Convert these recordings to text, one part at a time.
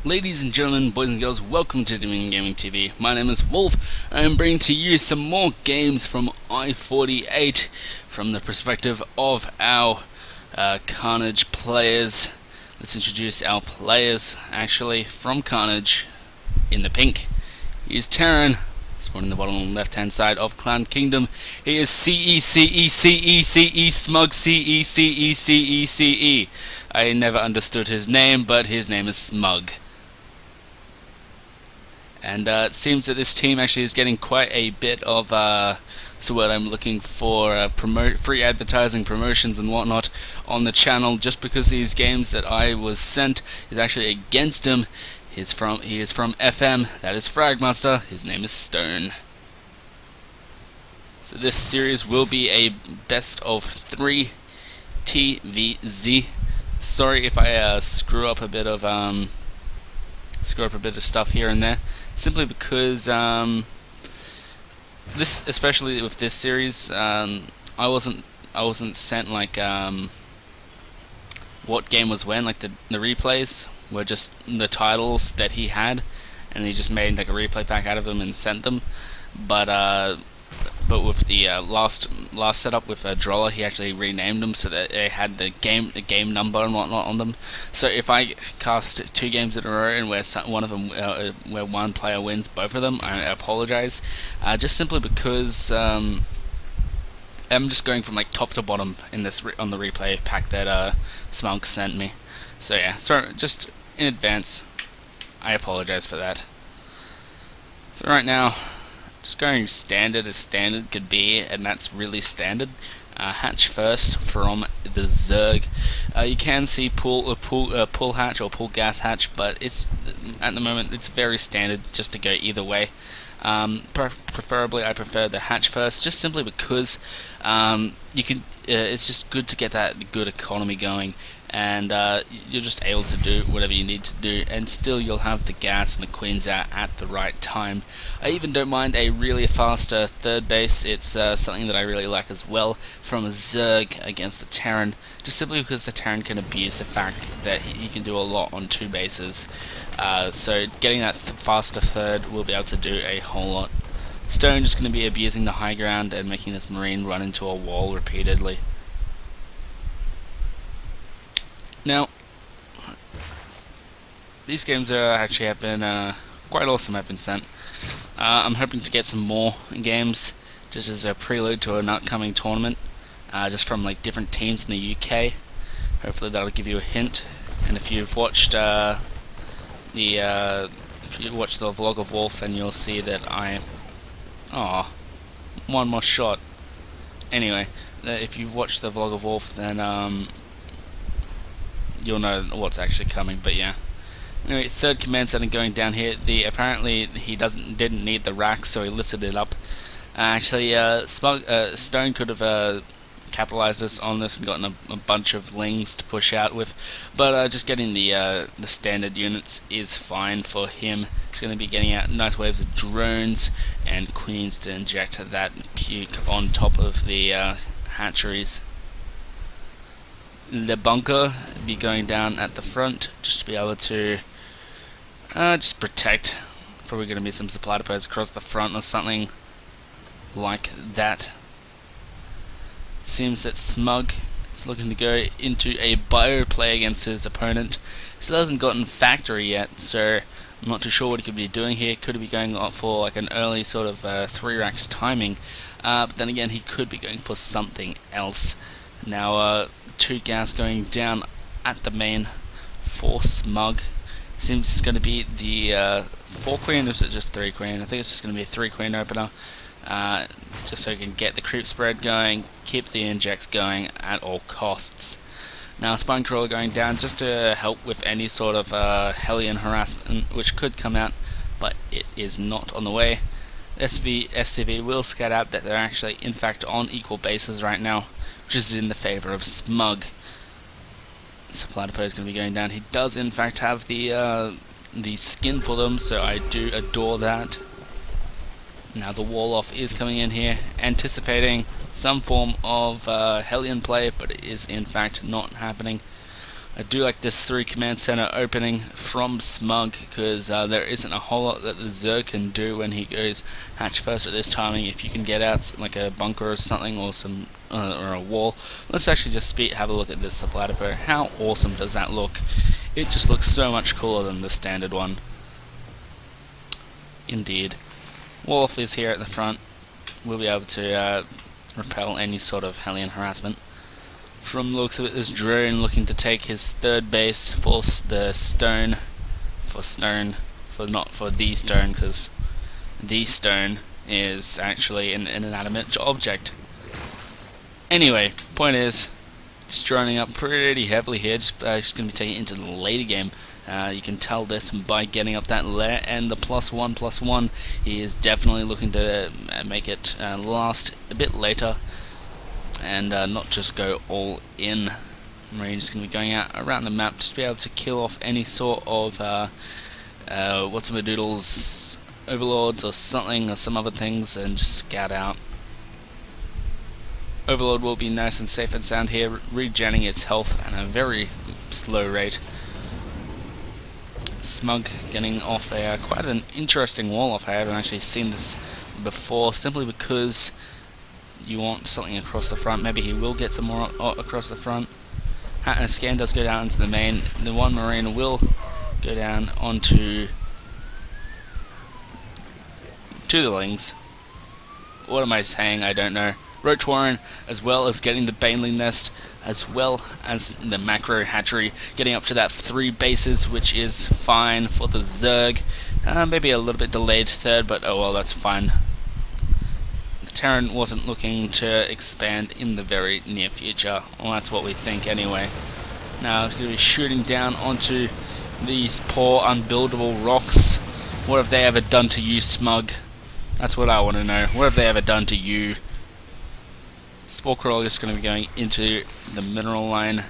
Ladies and gentlemen, boys and girls, welcome to Doing Gaming TV. My name is Wolf. I am bringing to you some more games from I48 from the perspective of our Karnage players. Let's introduce our players, actually, from Karnage in the pink. He is Terran, spawned in the bottom left hand side of Clan Kingdom. He is CE Smug CE. I never understood his name, but his name is Smug. And it seems that this team actually is getting quite a bit of so what I'm looking for, free advertising, promotions and whatnot on the channel, just because these games that I was sent is actually against him. He is from FM, that is FragMaster, his name is Stone. So this series will be a best of 3 TVZ. Sorry if I screw up a bit of stuff here and there, simply because this, especially with this series, I wasn't sent like what game was when. Like the replays were just the titles that he had, and he just made like a replay pack out of them and sent them. But with the last setup with Droller, he actually renamed them so that they had the game number and whatnot on them. So if I cast 2 games in a row and where one of them where one player wins both of them, I apologize. Just simply because I'm just going from like top to bottom in this on the replay pack that Smug sent me. So yeah, so just in advance, I apologize for that. So right now, just going standard as standard could be, and that's really standard. Hatch first from the Zerg. You can see pull hatch or pull gas hatch, but it's at the moment it's very standard just to go either way. Preferably, I prefer the hatch first, just simply because you can. It's just good to get that good economy going, and you're just able to do whatever you need to do, and still you'll have the gas and the queens out at the right time. I even don't mind a really faster third base. It's something that I really like as well from a Zerg against the Terran, just simply because the Terran can abuse the fact that he can do a lot on 2 bases. So getting that faster third will be able to do a whole lot. Stone just going to be abusing the high ground and making this Marine run into a wall repeatedly. Now, these games actually have been quite awesome. I've been sent. I'm hoping to get some more games, just as a prelude to an upcoming tournament, just from like different teams in the UK. Hopefully that'll give you a hint. And if you've watched if you watch the vlog of Wolf, then you'll see that one more shot. Anyway, if you've watched the vlog of Wolf, then you'll know what's actually coming. But yeah. Anyway, third command center going down here. Apparently he didn't need the rack, so he lifted it up. Actually, Stone could have capitalized on this and gotten a bunch of lings to push out with, but just getting the standard units is fine for him. He's going to be getting out nice waves of drones and queens to inject that puke on top of the hatcheries. The bunker be going down at the front just to be able to just protect. Probably going to be some supply depots across the front or something like that. Seems that Smug is looking to go into a bio play against his opponent. Still hasn't gotten factory yet, so I'm not too sure what he could be doing here. Could he be going for like an early sort of 3 racks timing? But then again, he could be going for something else. Now, 2 gas going down at the main for Smug. Seems it's going to be the 4 queen, or is it just 3 queen? I think it's just going to be a 3 queen opener. Just so you can get the creep spread going, keep the injects going at all costs. Now Spine Crawler going down just to help with any sort of Hellion harassment which could come out, but it is not on the way. SCV will scat out that they're actually in fact on equal bases right now, which is in the favour of Smug. Supply depot is going to be going down. He does in fact have the skin for them, so I do adore that. Now the wall off is coming in here, anticipating some form of Hellion play, but it is in fact not happening. I do like this 3 command center opening from Smug, because there isn't a whole lot that the Zerg can do when he goes hatch first at this timing. If you can get out like a bunker or something, or some or a wall. Let's actually just have a look at this supply depot. How awesome does that look? It just looks so much cooler than the standard one. Indeed. Wolf is here at the front. We'll be able to repel any sort of Hellion harassment. From the looks of it, this drone looking to take his 3rd base for the stone, not for the stone, because the stone is actually an inanimate object. Anyway, point is, just droning up pretty heavily here, just going to be taking it into the later game. You can tell this by getting up that layer and the +1/+1. He is definitely looking to make it last a bit later, and not just go all in. Marine's going to be going out around the map just to be able to kill off any sort of what's-a-doodles, overlords or something, or some other things, and just scout out. Overlord will be nice and safe and sound here, regenerating its health at a very slow rate. Smug getting off quite an interesting wall off. I haven't actually seen this before, simply because you want something across the front. Maybe he will get some more across the front. And a scan does go down into the main. The one Marine will go down onto the Lings. What am I saying? I don't know. Roach Warren, as well as getting the Baneling Nest, as well as the macro hatchery, getting up to that 3 bases, which is fine for the Zerg. Maybe a little bit delayed 3rd, but oh well, that's fine. The Terran wasn't looking to expand in the very near future. Well, that's what we think anyway. Now it's going to be shooting down onto these poor unbuildable rocks. What have they ever done to you, Smug? That's what I want to know. What have they ever done to you? Spore Crawler is going to be going into the mineral line.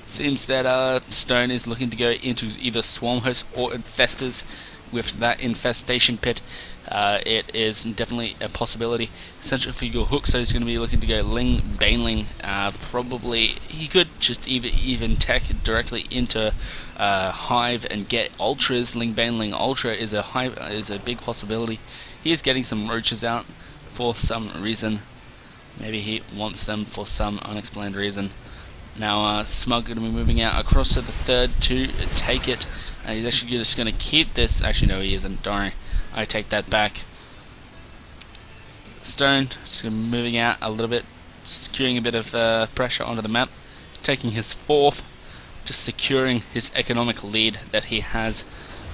Seems that Stone is looking to go into either Swarm Host or Infestors. With that infestation pit, it is definitely a possibility. Centrifugal hook, so he's going to be looking to go Baneling. Probably he could just even tech directly into Hive and get Ultras. Baneling Ultra is a big possibility. He is getting some roaches out for some reason. Maybe he wants them for some unexplained reason. Now Smug going to be moving out across to the 3rd to take it. He's actually just going to keep this. Actually, no, he isn't. Don't worry. I take that back. Stone just moving out a little bit, securing a bit of pressure onto the map, taking his 4th, just securing his economic lead that he has.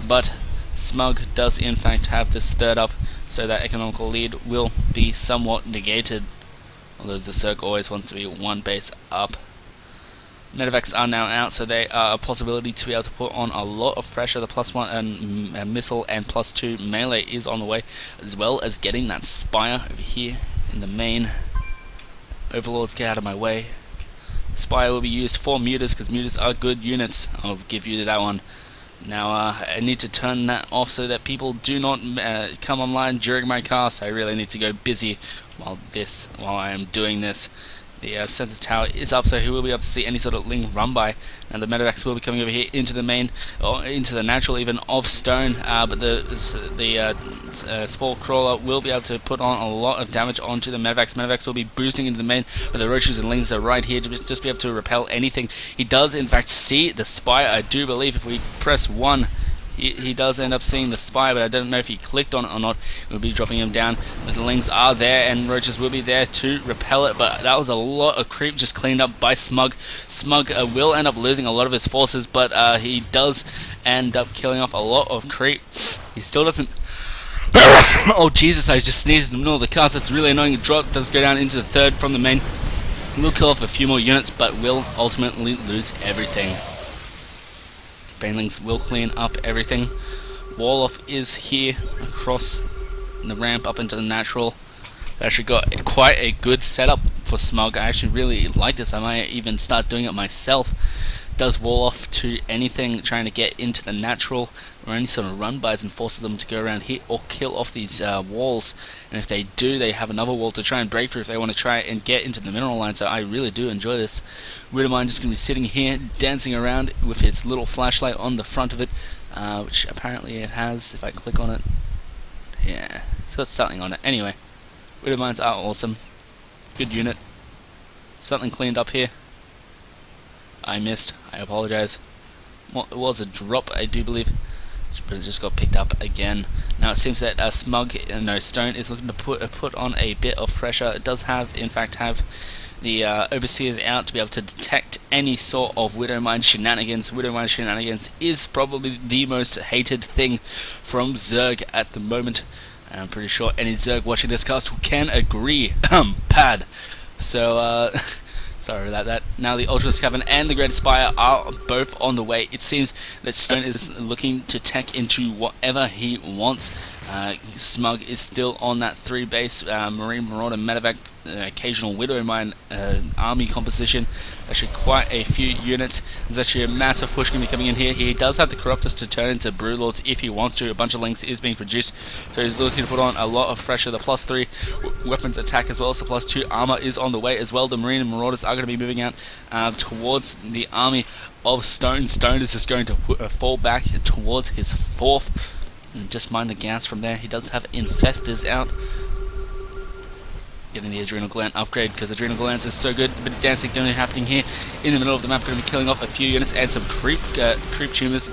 But Smug does in fact have this 3rd up, so that economical lead will be somewhat negated. Although the Zerg always wants to be 1 base up. Medevacs are now out, so they are a possibility to be able to put on a lot of pressure. The +1 and missile and +2 melee is on the way, as well as getting that Spire over here in the main. Overlords, get out of my way. Spire will be used for mutas, because mutas are good units. I'll give you that one. Now I need to turn that off so that people do not come online during my cast. I really need to go busy while I am doing this. The sensor tower is up, so he will be able to see any sort of Ling run by. And the medevacs will be coming over here into the main, or into the natural even of Stone. But the Spore Crawler will be able to put on a lot of damage onto the medevacs. Medevacs will be boosting into the main, but the roaches and Lings are right here to just be able to repel anything. He does in fact see the Spire. I do believe if we press 1, he does end up seeing the Spire, but I don't know if he clicked on it or not. We'll be dropping him down. The Lings are there, and roaches will be there to repel it, but that was a lot of creep just cleaned up by Smug. Smug will end up losing a lot of his forces, but he does end up killing off a lot of creep. He still doesn't... Oh Jesus, I just sneezed in the middle of the cast. That's really annoying. The drop does go down into the 3rd from the main. We'll kill off a few more units, but will ultimately lose everything. Banelings will clean up everything. Wall-off is here across the ramp up into the natural. Actually got quite a good setup for Smug. I actually really like this. I might even start doing it myself. does wall off to anything trying to get into the natural or any sort of run-bys and forces them to go around hit or kill off these walls. And if they do, they have another wall to try and break through if they want to try and get into the mineral line. So I really do enjoy this. Widowmine just going to be sitting here dancing around with its little flashlight on the front of it, which apparently it has. If I click on it, yeah, it's got something on it. Anyway, Widowmines are awesome. Good unit. Something cleaned up here. I missed. I apologize. Well, it was a drop, I do believe, but it just got picked up again. Now it seems that Stone is looking to put on a bit of pressure. It does in fact have the Overseers out to be able to detect any sort of Widowmine shenanigans. Widowmine shenanigans is probably the most hated thing from Zerg at the moment. I'm pretty sure any Zerg watching this cast can agree. Pad. So, sorry about that. Now the Ultra Cavern and the Great Spire are both on the way. It seems that Stone is looking to tech into whatever he wants. Smug is still on that 3 base Marine Marauder Medevac occasional Widowmine army composition. Actually quite a few units. There's actually a massive push going to be coming in here. He does have the Corruptors to turn into Broodlords if he wants to. A bunch of links is being produced, so he's looking to put on a lot of pressure. The +3 weapons attack as well as the +2 armor is on the way as well. The Marine and Marauders are going to be moving out towards the army of Stone. Stone is just going to fall back towards his 4th. And just mind the gas from there. He does have Infestors out. Getting the Adrenal Gland upgrade because Adrenal Glands is so good. A bit of dancing going to be happening here in the middle of the map. Going to be killing off a few units and some creep tumors.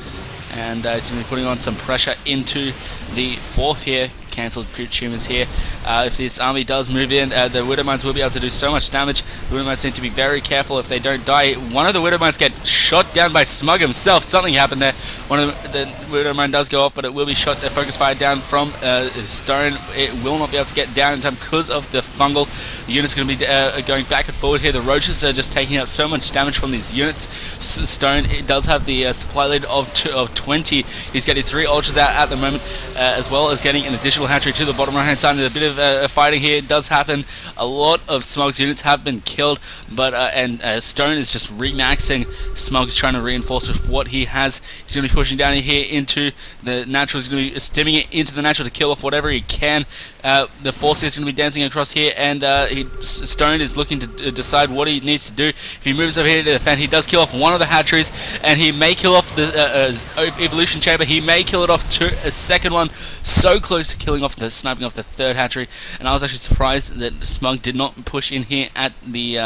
And he's going to be putting on some pressure into the 4th here. Cancelled creep tumors here. If this army does move in, the Widowmines will be able to do so much damage. The Widowmines need to be very careful if they don't die. One of the Widowmines get shot down by Smug himself. Something happened there. One of the Widowmine does go off, but it will be shot. Focus fire down from Stone. It will not be able to get down in time because of the fungal. The units are going to be going back and forward here. The Roaches are just taking out so much damage from these units. Stone it does have the supply lead of 20. He's getting 3 Ultras out at the moment, as well as getting an additional hatchery to the bottom right hand side. There's a bit of fighting here. It does happen. A lot of Smug's units have been killed, but Stone is just remaxing. Smug's trying to reinforce with what he has. He's going to be pushing down here into the natural. He's going to be stimming it into the natural to kill off whatever he can. The Force is going to be dancing across here, and Stone is looking to decide what he needs to do. If he moves over here to defend, he does kill off one of the hatcheries, and he may kill off the Evolution Chamber. He may kill it off to a second one. So close to killing off sniping off the 3rd hatchery, and I was actually surprised that Smug did not push in here at the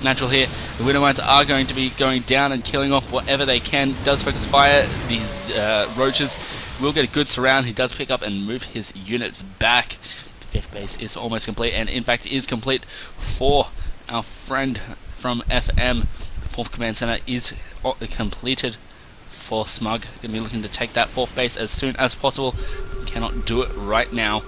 natural here. The Widowmines are going to be going down and killing off whatever they can. Does focus fire. These Roaches will get a good surround. He does pick up and move his units back. The 5th base is almost complete, and in fact is complete for our friend from FM. The 4th command center is completed for Smug. Going to be looking to take that 4th base as soon as possible. Cannot do it right now.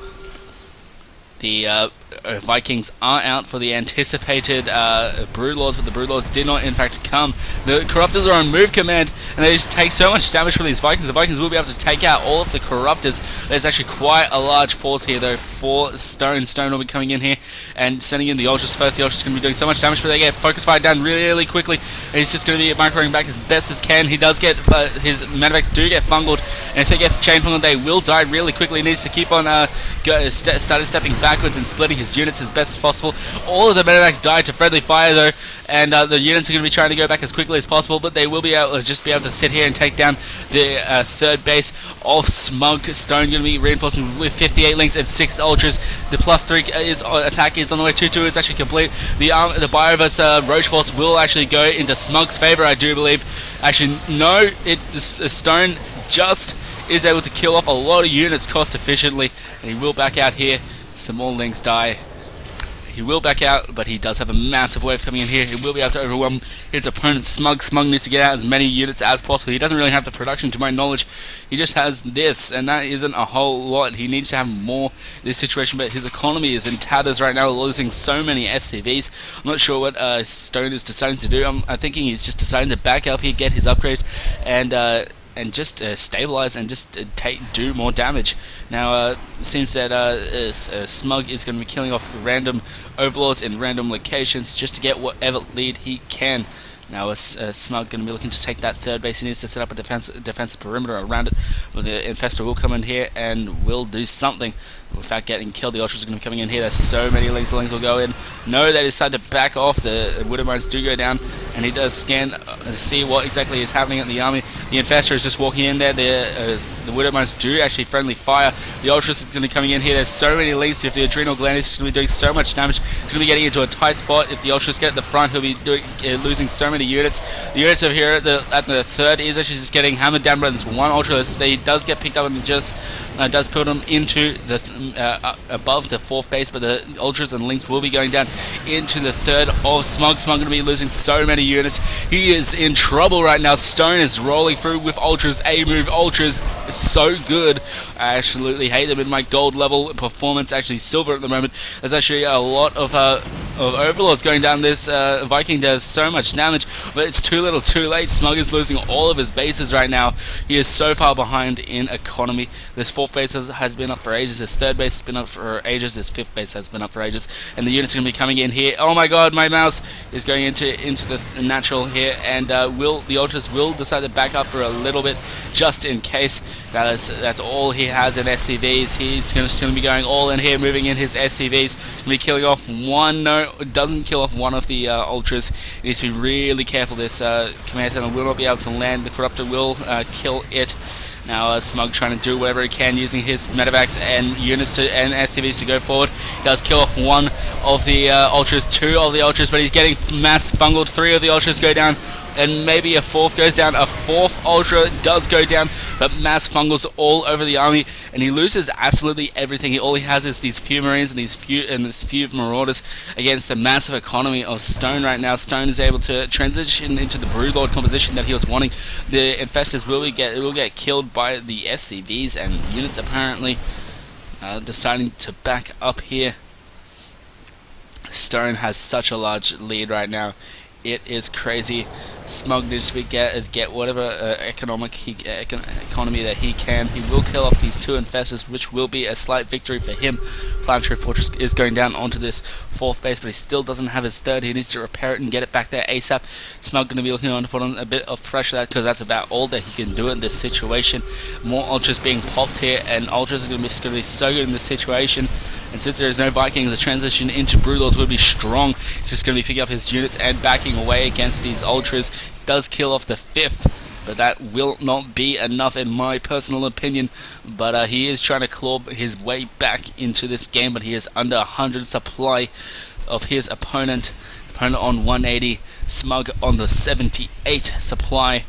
The Vikings are out for the anticipated Broodlords, but the Broodlords did not in fact come. The Corruptors are on move command, and they just take so much damage from these Vikings. The Vikings will be able to take out all of the Corruptors. There's actually quite a large force here though for Stone. Stone will be coming in here and sending in the Ultras first. The Ultras going to be doing so much damage, but they get focus fire down really quickly, and he's just going to be microing back as best as can. He does get, his Medevacs do get fungled, and if they get chain fungled, they will die really quickly. He needs to keep on stepping backwards and splitting his units as best as possible. All of the Medevacs died to friendly fire though, and the units are going to be trying to go back as quickly as possible, but they will be able to sit here and take down the 3rd base of Smug. Stone going to be reinforcing with 58 links and 6 Ultras. The +3 attack is on the way. 2-2 is actually complete. The Bioverse Roach Force will actually go into Smug's favor, I do believe. Actually, no, Stone just is able to kill off a lot of units cost efficiently, and he will back out here. Some more links die. He will back out, but he does have a massive wave coming in here. He will be able to overwhelm his opponent. Smug needs to get out as many units as possible. He doesn't really have the production to my knowledge. He just has this, and that isn't a whole lot. He needs to have more in this situation, but his economy is in tatters right now, losing so many SCVs. I'm not sure what Stone is deciding to do. I'm thinking he's just deciding to back up here, get his upgrades, and just stabilize and just do more damage. Now, it seems that Smug is going to be killing off random overlords in random locations just to get whatever lead he can. Now Smug going to be looking to take that third base. He needs to set up a defensive perimeter around it. But the Infestor will come in here and will do something without getting killed. The Ultras are going to be coming in here. There's so many links. The links will go in. No, they decide to back off. The Widow Mines do go down, and he does scan to see what exactly is happening in the army. The Infestor is just walking in there. The Widow Mines do actually friendly fire. The Ultras is going to be coming in here. There's so many links. If the Adrenal Gland is going to be doing so much damage, he's going to be getting into a tight spot. If the Ultras get at the front, he'll be losing so many units. The units over here at the third is actually just getting hammered down by this one Ultra. He does get picked up and just does put him into the above the fourth base, but the Ultras and links will be going down into the third of Smug. Smug going to be losing so many units. He is in trouble right now. Stone is rolling through with Ultras. A-move Ultras, so good. I absolutely hate them in my gold level performance. Actually silver at the moment. There's actually a lot of Overlords going down. This Viking does so much damage, but it's too little too late. Smug is losing all of his bases right now. He is so far behind in economy. This fourth base has been up for ages. This third base has been up for ages. This fifth base has been up for ages. And the units are going to be coming in here. Oh my god, my mouse is going into the natural here, and the Ultras will decide to back up for a little bit just in case. That's all he has in SCVs. He's just going to be going all in here, moving in his SCVs. Going to be killing off one. No, doesn't kill off one of the Ultras. He needs to be really careful. This command center will not be able to land. The Corruptor will kill it. Now Smug trying to do whatever he can using his medevacs and units and SCVs to go forward. He does kill off one of the Ultras, two of the Ultras, but he's getting mass fungled. Three of the Ultras go down, and maybe a fourth goes down. A fourth Ultra does go down, but mass fungals all over the army, and he loses absolutely everything. All he has is these few Marines and this few Marauders against the massive economy of Stone right now. Stone is able to transition into the Broodlord composition that he was wanting. The Infestors will get killed by the SCVs, and units apparently deciding to back up here. Stone has such a large lead right now. It is crazy. Smug needs to get whatever economy that he can. He will kill off these two Infestors, which will be a slight victory for him. Planetary Fortress is going down onto this fourth base, but he still doesn't have his third. He needs to repair it and get it back there ASAP. Smug going to be looking on to put on a bit of pressure because that's about all that he can do in this situation. More Ultras being popped here, and Ultras are going to be so good in this situation. And since there is no Vikings, the transition into Broodlords will be strong. He's just going to be picking up his units and backing away against these Ultras. Does kill off the fifth, but that will not be enough in my personal opinion. But he is trying to claw his way back into this game, but he is under 100 supply of his opponent. Opponent on 180, Smug on the 78 supply.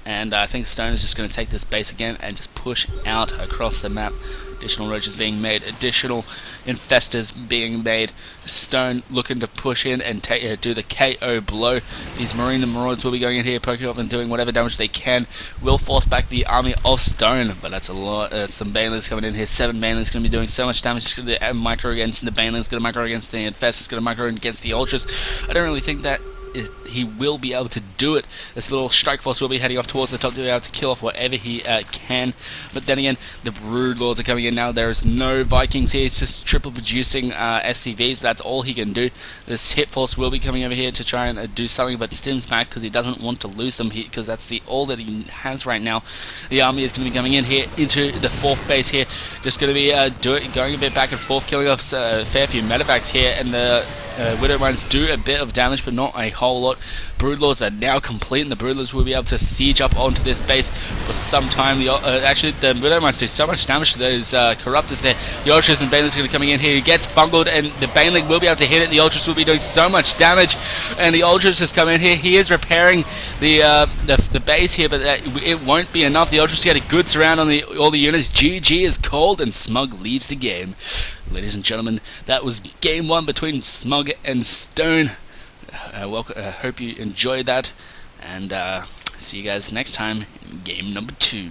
And I think Stone is just going to take this base again and just push out across the map. Additional roaches being made, additional Infestors being made. Stone looking to push in and do the KO blow. These Marine and Marauders will be going in here, poking up and doing whatever damage they can. Will force back the army of Stone, but that's a lot. Some Banelings coming in here. 7 Banelings going to be doing so much damage. It's going to micro against the Banelings, going to micro against the Infestors, going to micro against the Ultras. I don't really think that he will be able to do it. This little strike force will be heading off towards the top to be able to kill off whatever he can. But then again, the Broodlords are coming in now. There is no Vikings here. It's just triple producing SCVs. That's all he can do. This hit force will be coming over here to try and do something, but Stim's back because he doesn't want to lose them because that's all that he has right now. The army is going to be coming in here into the fourth base here. Just going to be going a bit back and forth, killing off a fair few medevacs here, and the Widow Mines do a bit of damage, but not a whole lot. Broodlords are now complete, and the Broodlords will be able to siege up onto this base for some time. Actually, the Widow Mines do so much damage to those Corruptors there. The Ultras and Banelings are going to be coming in here. He gets fungled, and the Baneling will be able to hit it. The Ultras will be doing so much damage, and the Ultras just come in here. He is repairing the base here, but it won't be enough. The Ultras get a good surround on all the units. GG is called, and Smug leaves the game. Ladies and gentlemen, that was game 1 between Smug and Stone. Welcome. Hope you enjoyed that, and see you guys next time in game number 2.